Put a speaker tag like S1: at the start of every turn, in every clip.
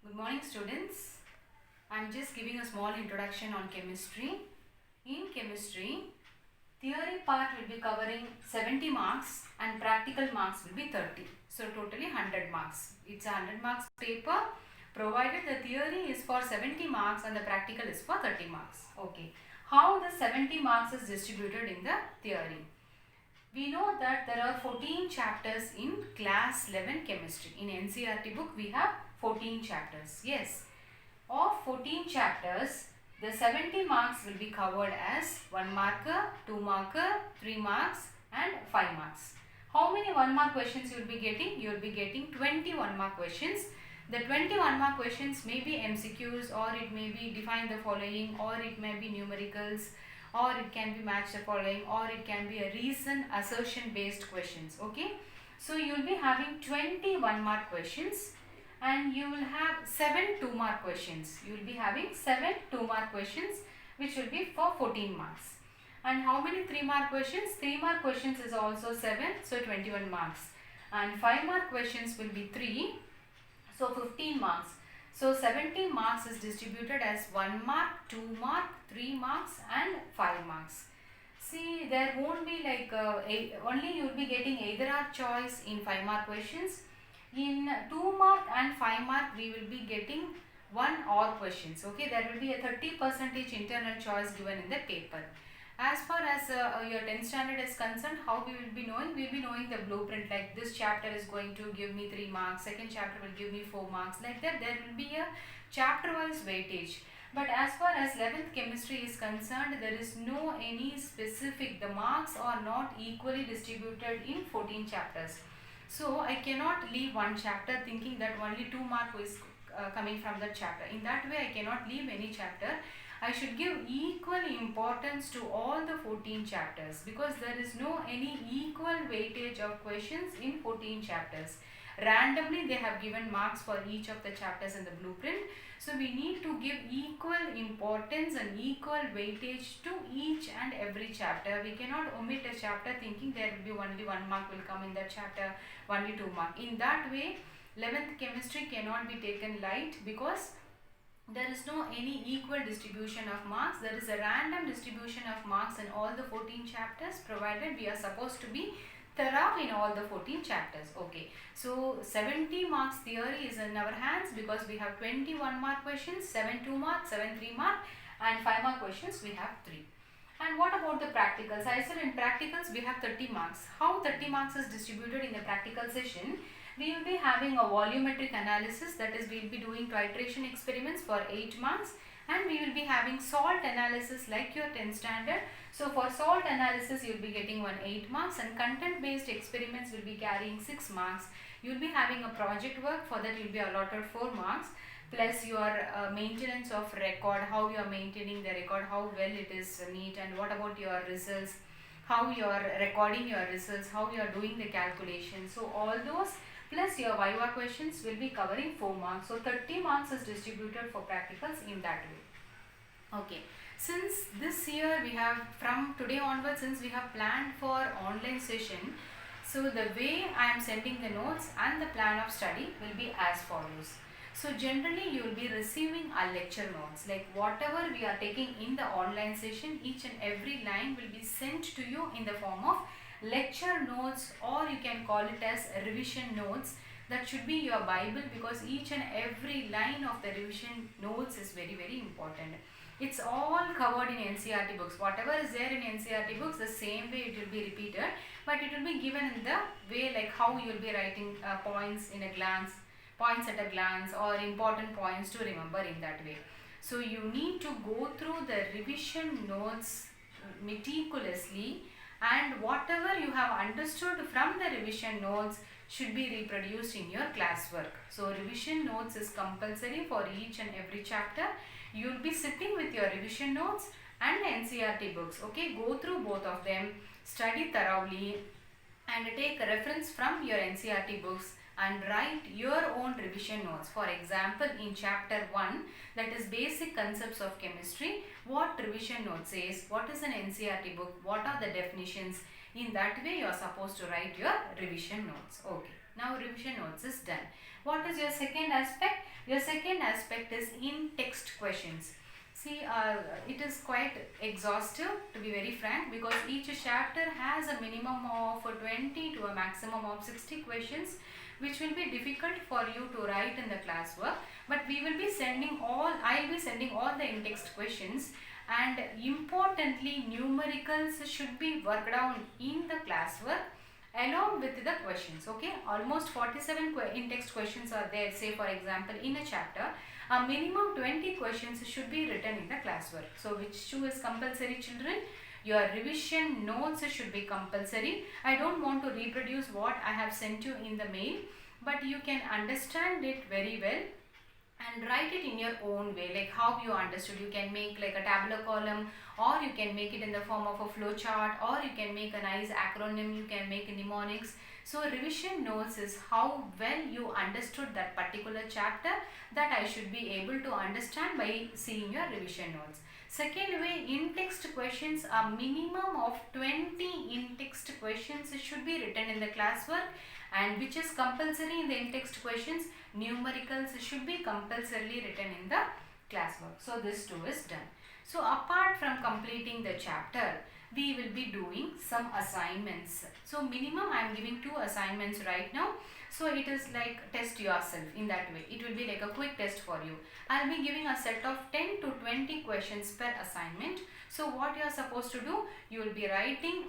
S1: Good morning, students. I'm just giving a small introduction on chemistry. In chemistry, theory part will be covering 70 marks and practical marks will be 30. So totally 100 marks. It's a 100 marks paper provided the theory is for 70 marks and the practical is for 30 marks. Okay. How the 70 marks is distributed in the theory? We know that there are 14 chapters in class 11 chemistry. In NCERT book we have 14 chapters. Yes. Of 14 chapters, the 70 marks will be covered as 1 marker, 2 marker, 3 marks and 5 marks. How many 1 mark questions you will be getting? You will be getting 21 mark questions. The 21 mark questions may be MCQs, or it may be define the following, or it may be numericals, or it can be match the following, or it can be a reason assertion based questions. Okay. So you will be having 21 mark questions and you will have 7 2 mark questions. You will be having 7 2 mark questions which will be for 14 marks. And how many 3 mark questions? 3 mark questions is also 7, so 21 marks. And 5 mark questions will be 3, so 15 marks. So 70 marks is distributed as 1 mark, 2 mark, 3 marks and 5 marks. See, there won't be like only you will be getting either or choice in 5 mark questions. In 2 mark and 5 mark we will be getting 1 or questions. Okay, there will be a 30% internal choice given in the paper. As far as your 10th standard is concerned, how we will be knowing? We will be knowing the blueprint, like this chapter is going to give me 3 marks, second chapter will give me 4 marks, like that there will be a chapter wise weightage. But as far as 11th chemistry is concerned, there is no any specific, the marks are not equally distributed in 14 chapters. So I cannot leave one chapter thinking that only 2 mark is coming from that chapter. In that way I cannot leave any chapter. I should give equal importance to all the 14 chapters, because there is no any equal weightage of questions in 14 chapters. Randomly they have given marks for each of the chapters in the blueprint. So we need to give equal importance and equal weightage to each and every chapter. We cannot omit a chapter thinking there will be only 1 mark will come in that chapter, only 2 mark. In that way 11th chemistry cannot be taken light, because there is no any equal distribution of marks. There is a random distribution of marks in all the 14 chapters, provided we are supposed to be thorough in all the 14 chapters. Okay, so 70 marks theory is in our hands, because we have 21 mark questions, 7 2 mark, 7 3 mark and 5 mark questions we have 3. And what about the practicals? I said in practicals we have 30 marks. How 30 marks is distributed in the practical session? We will be having a volumetric analysis, that is we will be doing titration experiments for 8 marks, and we will be having salt analysis like your 10th standard. So for salt analysis you will be getting 8 marks, and content based experiments will be carrying 6 marks. You will be having a project work, for that you will be allotted 4 marks, plus your maintenance of record, how you are maintaining the record, how well it is neat, and what about your results, how you are recording your results, how you are doing the calculation. So all those plus your Viva questions will be covering 4 marks. So 30 marks is distributed for practicals in that way. Okay. Since this year we have, from today onwards, since we have planned for online session, so the way I am sending the notes and the plan of study will be as follows. So generally you will be receiving our lecture notes, like whatever we are taking in the online session, each and every line will be sent to you in the form of lecture notes, or you can call it as revision notes. That should be your Bible, because each and every line of the revision notes is very important. It's all covered in NCERT books. Whatever is there in NCERT books, the same way it will be repeated, but it will be given in the way like how you will be writing points in a glance, points at a glance, or important points to remember in that way. So you need to go through the revision notes meticulously, and whatever you have understood from the revision notes should be reproduced in your classwork. So revision notes is compulsory for each and every chapter. You will be sitting with your revision notes and NCERT books. Okay, go through both of them, study thoroughly and take a reference from your NCERT books and write your own revision notes. For example, in chapter 1, that is basic concepts of chemistry, what revision note says, what is an NCERT book, what are the definitions. In that way you are supposed to write your revision notes. Okay, now revision notes is done. What is your second aspect? Your second aspect is in-text questions. See, it is quite exhaustive, to be very frank, because each chapter has a minimum of 20 to a maximum of 60 questions, which will be difficult for you to write in the classwork. But we will be sending all, I will be sending all the in-text questions, and importantly, numericals should be worked out in the classwork along with the questions. Okay, almost 47 in-text questions are there. Say for example, in a chapter, a minimum 20 questions should be written in the classwork. So which two is compulsory, children? Your revision notes should be compulsory. I don't want to reproduce what I have sent you in the mail, but you can understand it very well and write it in your own way, like how you understood. You can make like a tabular column, or you can make it in the form of a flow chart, or you can make a nice acronym, you can make mnemonics. So revision notes is how well you understood that particular chapter, that I should be able to understand by seeing your revision notes. Second way, in-text questions, a minimum of 20 in-text questions should be written in the classwork, and which is compulsory in the in-text questions. Numericals should be compulsorily written in the classwork. So this too is done. So apart from completing the chapter, we will be doing some assignments. So minimum I am giving 2 assignments right now. So it is like test yourself in that way. It will be like a quick test for you. I will be giving a set of 10 to 20 questions per assignment. So what you are supposed to do, you will be writing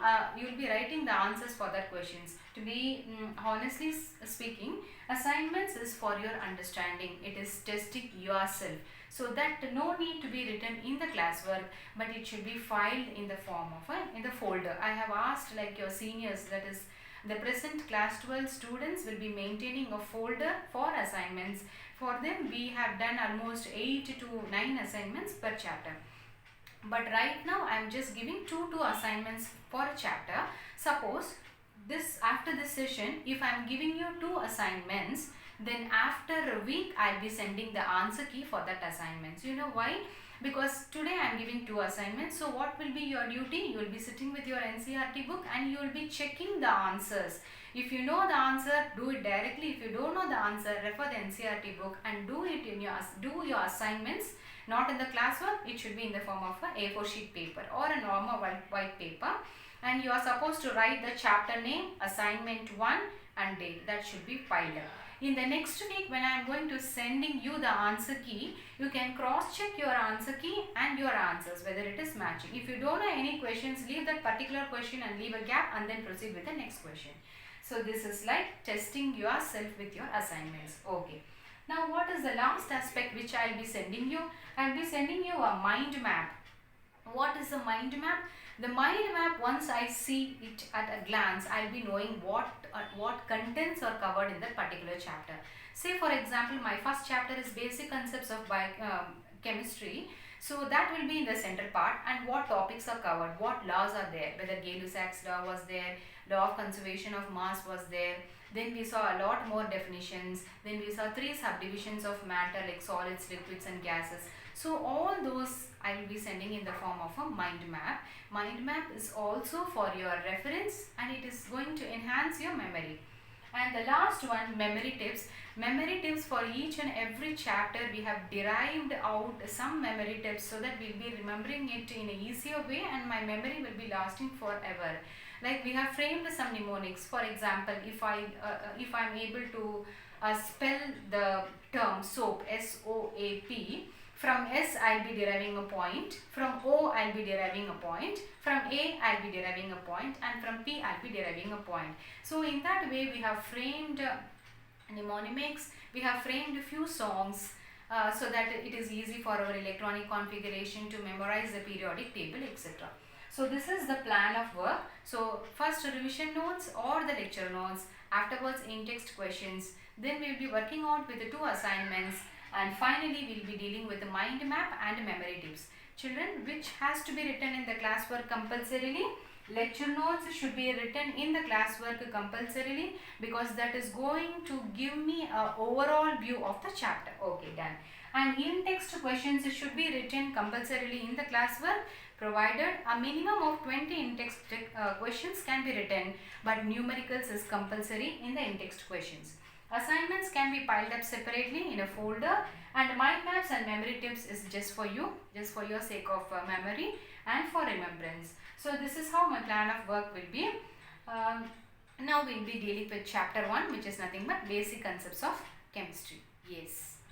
S1: the answers for that questions. To be honestly speaking, assignments is for your understanding. It is testing yourself. So that no need to be written in the classwork, but it should be filed in the form of in the folder. I have asked like your seniors, that is the present class 12 students will be maintaining a folder for assignments. For them we have done almost 8 to 9 assignments per chapter. But right now I am just giving 2 assignments for a chapter. Suppose this, after this session, if I am giving you 2 assignments, then after a week I'll be sending the answer key for that assignments. You know why? Because today I am giving 2 assignments. So what will be your duty? You will be sitting with your NCERT book and you will be checking the answers. If you know the answer, do it directly. If you don't know the answer, refer the NCERT book and do it in your assignments. Not in the classwork. It should be in the form of a A4 sheet paper or a normal white paper. And you are supposed to write the chapter name, assignment 1 and date. That should be filed up. In the next week, when I am going to sending you the answer key, you can cross check your answer key and your answers, whether it is matching. If you don't have any questions, leave that particular question and leave a gap and then proceed with the next question. So this is like testing yourself with your assignments. Okay. Now what is the last aspect which I will be sending you? I will be sending you a mind map. What is a mind map? The mind map, once I see it at a glance, I will be knowing what contents are covered in that particular chapter. Say for example, my first chapter is basic concepts of chemistry. So that will be in the center part, and what topics are covered, what laws are there, whether Gay-Lussac's law was there, law of conservation of mass was there. Then we saw a lot more definitions. Then we saw 3 subdivisions of matter like solids, liquids and gases. So all those I will be sending in the form of a mind map. Mind map is also for your reference and it is going to enhance your memory. And the last one, memory tips. Memory tips for each and every chapter we have derived out some memory tips so that we will be remembering it in an easier way and my memory will be lasting forever. Like we have framed some mnemonics. For example, if I am able to spell the term soap, S-O-A-P, from S I will be deriving a point, from O I will be deriving a point, from A I will be deriving a point, and from P I will be deriving a point. So in that way we have framed mnemonics, we have framed a few songs so that it is easy for our electronic configuration to memorize the periodic table, etc. So this is the plan of work. So first revision notes or the lecture notes, afterwards in-text questions, then we will be working out with the 2 assignments, and finally we will be dealing with the mind map and memory tips. Children, which has to be written in the classwork compulsorily? Lecture notes should be written in the classwork compulsorily, because that is going to give me an overall view of the chapter. Okay, done. And in-text questions should be written compulsorily in the classwork, provided a minimum of 20 in-text questions can be written, but numericals is compulsory in the in-text questions. Assignments can be piled up separately in a folder, and mind maps and memory tips is just for you, just for your sake of memory and for remembrance. So this is how my plan of work will be. Now we will be dealing with chapter 1, which is nothing but basic concepts of chemistry. Yes.